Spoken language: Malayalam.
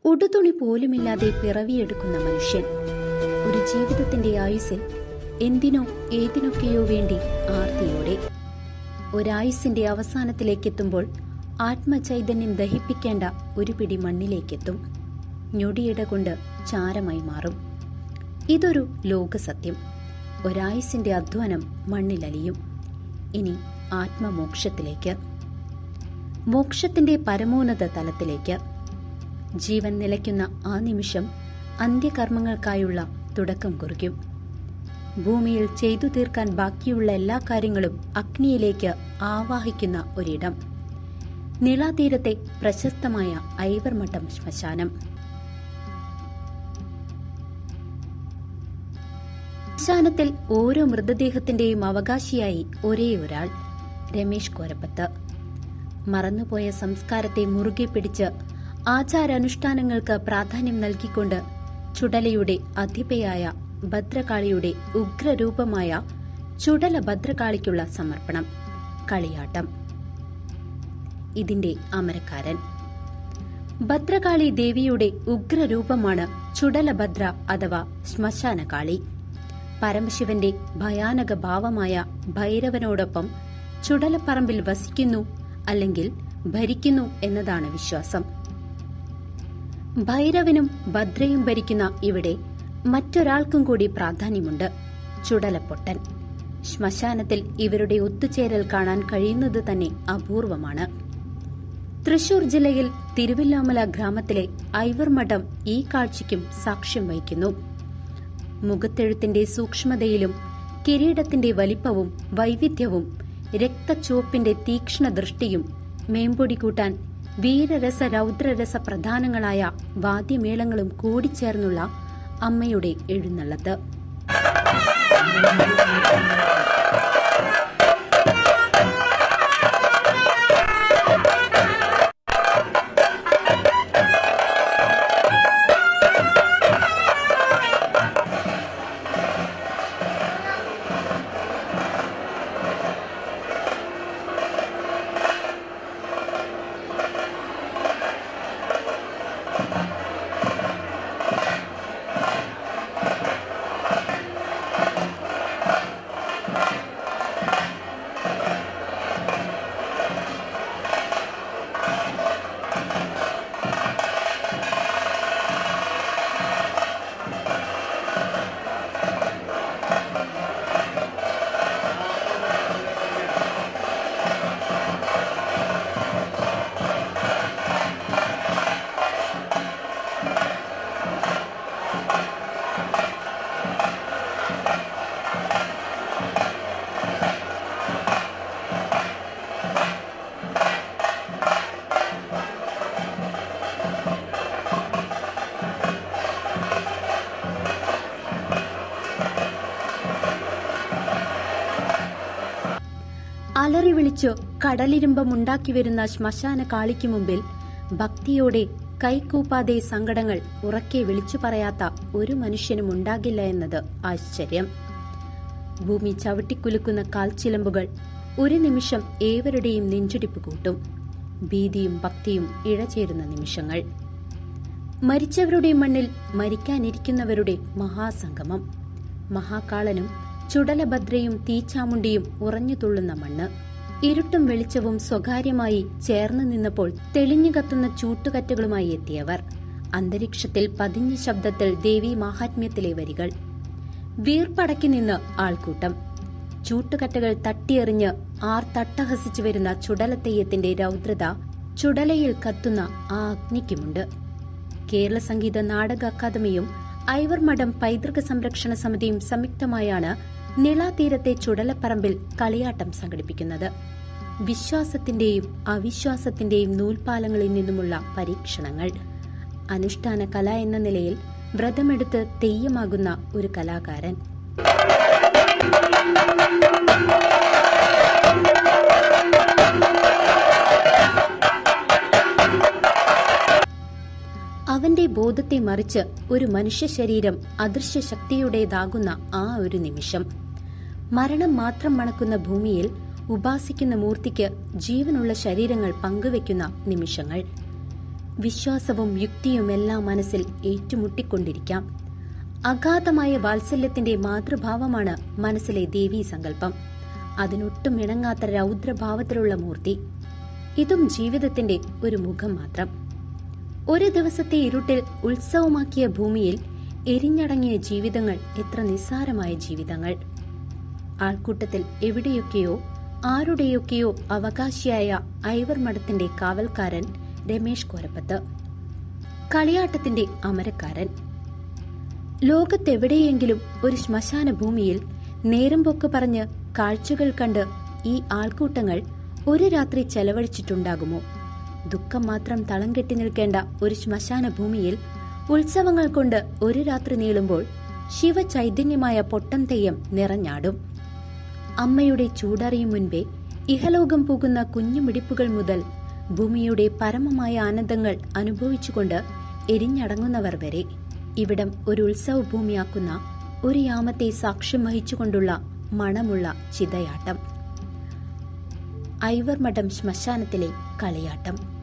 ഉടുതുണി പോലുമില്ലാതെ പിറവിയെടുക്കുന്ന മനുഷ്യൻ ഒരു ജീവിതത്തിന്റെ ആയുസ്സിൽ എന്തിനോ ഏതിനൊക്കെയോ വേണ്ടി ആർത്തിയോടെ ഒരായുസിന്റെ അവസാനത്തിലേക്കെത്തുമ്പോൾ ആത്മചൈതന്യം ദഹിപ്പിക്കേണ്ട ഒരു പിടി മണ്ണിലേക്കെത്തും. ഞൊടിയിട കൊണ്ട് ചാരമായി മാറും. ഇതൊരു ലോകസത്യം. ഒരായുസിന്റെ അധ്വാനം മണ്ണിലലിയും. ഇനി ആത്മമോക്ഷത്തിലേക്ക്, മോക്ഷത്തിന്റെ പരമോന്നത തലത്തിലേക്ക്. ജീവൻ നിലയ്ക്കുന്ന ആ നിമിഷം അന്ത്യകർമ്മങ്ങൾക്കായുള്ള തുടക്കം കുറിക്കും. ഭൂമിയിൽ ചെയ്തു തീർക്കാൻ ബാക്കിയുള്ള എല്ലാ കാര്യങ്ങളും അഗ്നിയിലേക്ക് ആവാഹിക്കുന്ന ഒരിടം. നിളാതീരത്തെ പ്രശസ്തമായ ഐവർമഠം ശ്മശാനം. ശ്മശാനത്തിൽ ഓരോ മൃതദേഹത്തിന്റെയും അവകാശിയായി ഒരേ ഒരാൾ, രമേശ് കോരപ്പത്ത്. മറന്നുപോയ സംസ്കാരത്തെ മുറുകെ പിടിച്ച് ആചാരാനുഷ്ഠാനങ്ങൾക്ക് പ്രാധാന്യം നൽകിക്കൊണ്ട് ചുടലയുടെ അധിപയായ ഭദ്രകാളിയുടെ ഉഗ്രരൂപമായ ചുടല ഭദ്രകാളിക്കുള്ള സമർപ്പണം, കളിയാട്ടം. ഇതിന്റെ അമരക്കാരൻ ഭദ്രകാളി ദേവിയുടെ ഉഗ്രരൂപമാണ് ചുടലഭദ്ര അഥവാ ശ്മശാനകാളി. പരമശിവന്റെ ഭയാനക ഭാവമായ ഭൈരവനോടൊപ്പം ചുടലപ്പറമ്പിൽ വസിക്കുന്നു അല്ലെങ്കിൽ ഭരിക്കുന്നു എന്നതാണ് വിശ്വാസം. ഭൈരവനും ഭദ്രയും ഭരിക്കുന്ന ഇവിടെ മറ്റൊരാൾക്കും കൂടി പ്രാധാന്യമുണ്ട്, ചുടലപ്പൊട്ടൻ. ശ്മശാനത്തിൽ ഇവരുടെ ഒത്തുചേരൽ കാണാൻ കഴിയുന്നത് തന്നെ അപൂർവമാണ്. തൃശൂർ ജില്ലയിൽ തിരുവില്ലാമല ഗ്രാമത്തിലെ ഐവർമഠം ഈ കാഴ്ചയ്ക്കും സാക്ഷ്യം വഹിക്കുന്നു. മുഖത്തെഴുത്തിന്റെ സൂക്ഷ്മതയിലും കിരീടത്തിന്റെ വലിപ്പവും വൈവിധ്യവും രക്തച്ചുവപ്പിന്റെ തീക്ഷ്ണ ദൃഷ്ടിയും മേമ്പൊടി കൂട്ടാൻ വീരരസ രൗദ്രരസ പ്രധാനങ്ങളായ വാദ്യമേളങ്ങളും കൂടിച്ചേർന്നുള്ള അമ്മയുടെ എഴുന്നള്ളത്ത്. അലറി വിളിച്ചു കടലിരുമ്പമുണ്ടാക്കി വരുന്ന ശ്മശാന കാളിക്ക് മുമ്പിൽ ഭക്തിയോടെ കൈകൂപ്പാതെ സങ്കടങ്ങൾ ഉറക്കെ വിളിച്ചു പറയാത്ത ഒരു മനുഷ്യനും ഉണ്ടാകില്ല എന്നത് ആശ്ചര്യം. ഭൂമി ചവിട്ടിക്കുലുക്കുന്ന കാൽച്ചിലമ്പുകൾ ഒരു നിമിഷം ഏവരുടെയും നെഞ്ചിടിപ്പ് കൂട്ടും. ഭീതിയും ഭക്തിയും ഇഴചേരുന്ന നിമിഷങ്ങൾ. മരിച്ചവരുടെ മണ്ണിൽ മരിക്കാനിരിക്കുന്നവരുടെ മഹാസംഗമം. മഹാകാളനും ചുടലഭദ്രയും തീച്ചാമുണ്ടിയും ഉറഞ്ഞു തുള്ളുന്ന മണ്ണ്. ഇരുട്ടും വെളിച്ചവും സ്വകാര്യമായി ചേർന്നു നിന്നപ്പോൾ തെളിഞ്ഞു കത്തുന്ന ചൂട്ടുകറ്റകളുമായി എത്തിയവർ. അന്തരീക്ഷത്തിൽ പതിഞ്ഞ ശബ്ദത്തിൽ ദേവീ മാഹാത്മ്യത്തിലെ വരികൾ. വീർപ്പടക്കി നിന്ന് ആൾക്കൂട്ടം. ചൂട്ടുകറ്റകൾ തട്ടിയെറിഞ്ഞ് തട്ടഹസിച്ചു വരുന്ന ചുടലത്തെയ്യത്തിന്റെ രൗദ്രത ചുടലയിൽ കത്തുന്ന ആ അഗ്നിക്കുമുണ്ട്. കേരള സംഗീത നാടക അക്കാദമിയും ഐവർമഠം പൈതൃക സംരക്ഷണ സമിതിയും സംയുക്തമായാണ് നിളാതീരത്തെ ചുടലപ്പറമ്പിൽ കളിയാട്ടം സംഘടിപ്പിക്കുന്നത്. വിശ്വാസത്തിന്റെയും അവിശ്വാസത്തിന്റെയും നൂൽപാലങ്ങളിൽ നിന്നുമുള്ള പരീക്ഷണങ്ങൾ. അനുഷ്ഠാന കല എന്ന നിലയിൽ വ്രതമെടുത്ത് തെയ്യമാകുന്ന ഒരു കലാകാരൻ. അവന്റെ ബോധത്തെ മറിച്ച് ഒരു മനുഷ്യ ശരീരം അദൃശ്യ ശക്തിയുടേതാകുന്ന ആ ഒരു നിമിഷം. മരണം മാത്രം മണക്കുന്ന ഭൂമിയിൽ ഉപാസിക്കുന്ന മൂർത്തിക്ക് ജീവനുള്ള ശരീരങ്ങൾ പങ്കുവെക്കുന്ന നിമിഷങ്ങൾ. വിശ്വാസവും യുക്തിയുമെല്ലാം മനസ്സിൽ ഏറ്റുമുട്ടിക്കൊണ്ടിരിക്കാം. അഗാധമായ വാത്സല്യത്തിന്റെ മാതൃഭാവമാണ് മനസ്സിലെ ദേവീ സങ്കല്പം. അതിനൊട്ടും ഇണങ്ങാത്ത രൗദ്രഭാവത്തിലുള്ള മൂർത്തി. ഇതും ജീവിതത്തിന്റെ ഒരു മുഖം മാത്രം. ഒരു ദിവസത്തെ ഇരുട്ടിൽ ഉത്സവമാക്കിയ ഭൂമിയിൽ എരിഞ്ഞടങ്ങിയ ജീവിതങ്ങൾ എത്ര നിസ്സാരമായ ജീവിതങ്ങൾ. ആൾക്കൂട്ടത്തിൽ എവിടെയൊക്കെയോ ആരുടെയൊക്കെയോ അവകാശിയായ ഐവർ മഠത്തിന്റെ കാവൽക്കാരൻ രമേശ് കോരപ്പത്ത്, കളിയാട്ടത്തിന്റെ അമരക്കാരൻ. ലോകത്തെവിടെയെങ്കിലും ഒരു ശ്മശാന ഭൂമിയിൽ നേരം പൊക്ക് പറഞ്ഞ് കാഴ്ചകൾ കണ്ട് ഈ ആൾക്കൂട്ടങ്ങൾ ഒരു രാത്രി ചെലവഴിച്ചിട്ടുണ്ടാകുമോ? ദുഃഖം മാത്രം തളം കെട്ടി നിൽക്കേണ്ട ഒരു ശ്മശാന ഭൂമിയിൽ ഉത്സവങ്ങൾ കൊണ്ട് ഒരു രാത്രി നീളുമ്പോൾ ശിവചൈതന്യമായ പൊട്ടം തെയ്യം നിറഞ്ഞാടും. അമ്മയുടെ ചൂടറിയും മുൻപേ ഇഹലോകം പോകുന്ന കുഞ്ഞുമിടിപ്പുകൾ മുതൽ ഭൂമിയുടെ പരമമായ ആനന്ദങ്ങൾ അനുഭവിച്ചുകൊണ്ട് എരിഞ്ഞടങ്ങുന്നവർ വരെ ഇവിടം ഒരു ഉത്സവ ഭൂമിയാക്കുന്ന ഒരു യാമത്തെ സാക്ഷ്യം വഹിച്ചുകൊണ്ടുള്ള മണമുള്ള ചിതയാട്ടം. ഐവർ മഠം ശ്മശാനത്തിലെ കളിയാട്ടം.